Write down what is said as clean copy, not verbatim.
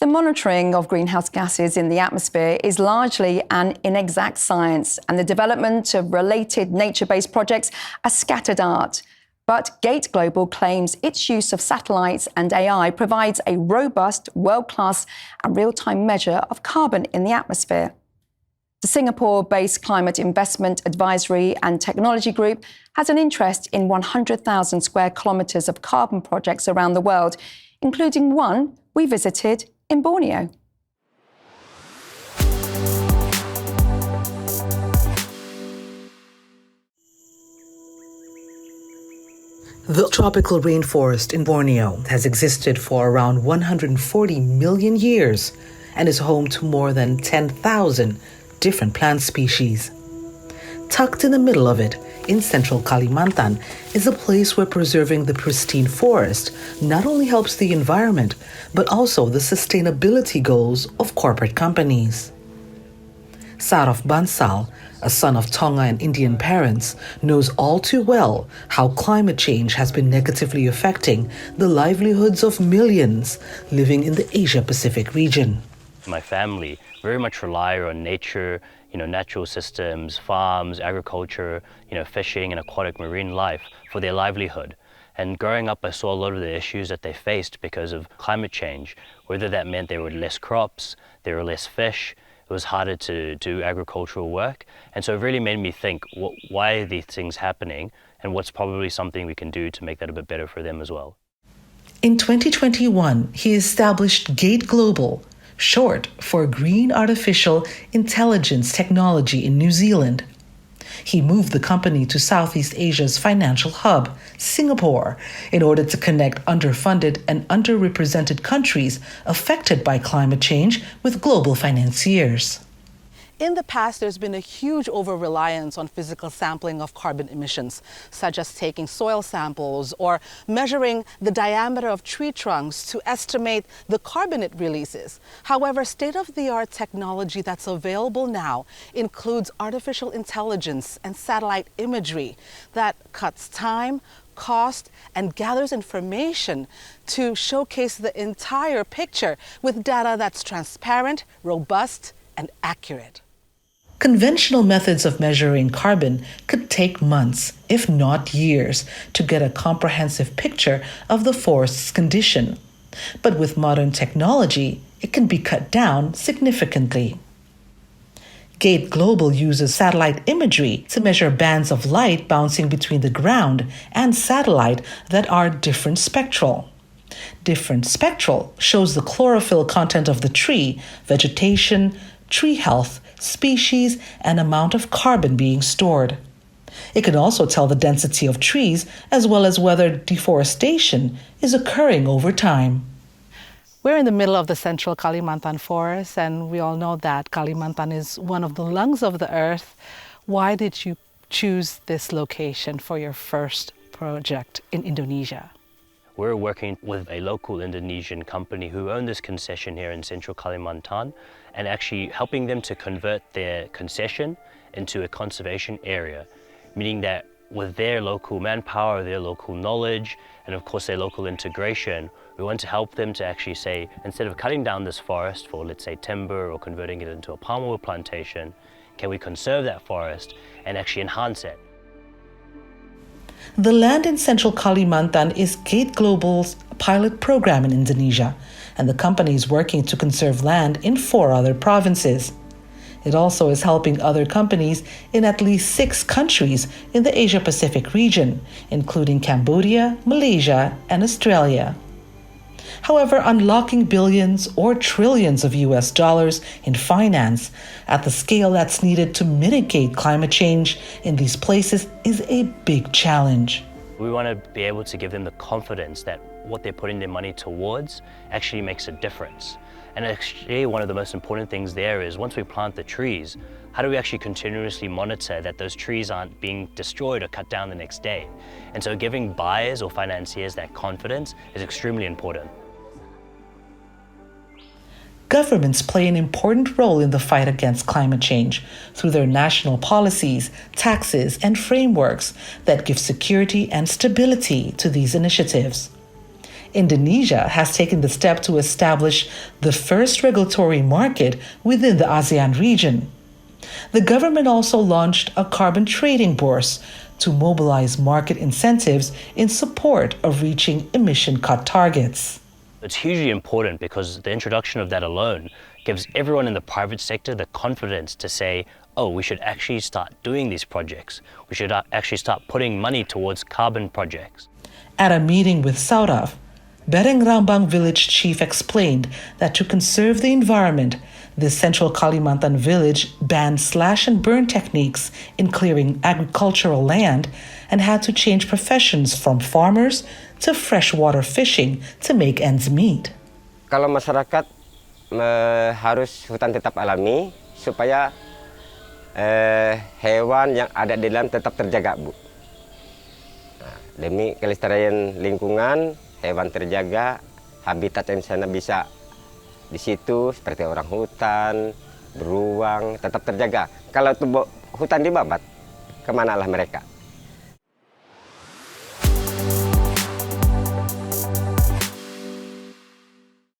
The monitoring of greenhouse gases in the atmosphere is largely an inexact science, and the development of related nature-based projects a scattered art. But GAIT Global claims its use of satellites and AI provides a robust, world-class and real-time measure of carbon in the atmosphere. The Singapore-based Climate Investment Advisory and Technology Group has an interest in 100,000 square kilometres of carbon projects around the world, including one we visited in Borneo. The tropical rainforest in Borneo has existed for around 140 million years and is home to more than 10,000 different plant species. Tucked in the middle of it, in central Kalimantan, is a place where preserving the pristine forest not only helps the environment, but also the sustainability goals of corporate companies. Saraf Bansal, a son of Tonga and Indian parents, knows all too well how climate change has been negatively affecting the livelihoods of millions living in the Asia-Pacific region. My family very much rely on nature, natural systems, farms, agriculture, fishing and aquatic marine life for their livelihood. And growing up, I saw a lot of the issues that they faced because of climate change, whether that meant there were less crops, there were less fish, it was harder to do agricultural work. And so it really made me think, why are these things happening and what's probably something we can do to make that a bit better for them as well. In 2021, he established GAIT Global, short for Green Artificial Intelligence Technology in New Zealand. He moved the company to Southeast Asia's financial hub, Singapore, in order to connect underfunded and underrepresented countries affected by climate change with global financiers. In the past, there's been a huge over-reliance on physical sampling of carbon emissions, such as taking soil samples or measuring the diameter of tree trunks to estimate the carbon it releases. However, state-of-the-art technology that's available now includes artificial intelligence and satellite imagery that cuts time, cost, and gathers information to showcase the entire picture with data that's transparent, robust, and accurate. Conventional methods of measuring carbon could take months, if not years, to get a comprehensive picture of the forest's condition. But with modern technology, it can be cut down significantly. GAIT Global uses satellite imagery to measure bands of light bouncing between the ground and satellite that are different spectral. Different spectral shows the chlorophyll content of the tree, vegetation, tree health, species, and amount of carbon being stored. It can also tell the density of trees as well as whether deforestation is occurring over time. We're in the middle of the central Kalimantan forest, and we all know that Kalimantan is one of the lungs of the earth. Why did you choose this location for your first project in Indonesia? We're working with a local Indonesian company who own this concession here in central Kalimantan and actually helping them to convert their concession into a conservation area, meaning that with their local manpower, their local knowledge, and of course their local integration, we want to help them to actually say, instead of cutting down this forest for, let's say, timber or converting it into a palm oil plantation, can we conserve that forest and actually enhance it? The land in central Kalimantan is GAIT Global's pilot program in Indonesia, and the company is working to conserve land in 4 other provinces. It also is helping other companies in at least 6 countries in the Asia-Pacific region, including Cambodia, Malaysia, and Australia. However, unlocking billions or trillions of US dollars in finance at the scale that's needed to mitigate climate change in these places is a big challenge. We want to be able to give them the confidence that what they're putting their money towards actually makes a difference. And actually one of the most important things there is once we plant the trees, how do we actually continuously monitor that those trees aren't being destroyed or cut down the next day? And so giving buyers or financiers that confidence is extremely important. Governments play an important role in the fight against climate change through their national policies, taxes, and frameworks that give security and stability to these initiatives. Indonesia has taken the step to establish the first regulatory market within the ASEAN region. The government also launched a carbon trading bourse to mobilize market incentives in support of reaching emission cut targets. It's hugely important because the introduction of that alone gives everyone in the private sector the confidence to say, oh, we should actually start doing these projects. We should actually start putting money towards carbon projects. At a meeting with Saurav, Bereng Rambang village chief explained that to conserve the environment, the central Kalimantan village banned slash and burn techniques in clearing agricultural land and had to change professions from farmers to freshwater fishing to make ends meet. Kalau masyarakat harus hutan tetap alami supaya hewan yang ada di dalam tetap terjaga, Bu. Nah, demi kelestarian lingkungan, hewan terjaga, habitat yang sana bisa di situ seperti orang hutan, beruang tetap terjaga. Kalau hutan dibabat, kemanalah mereka?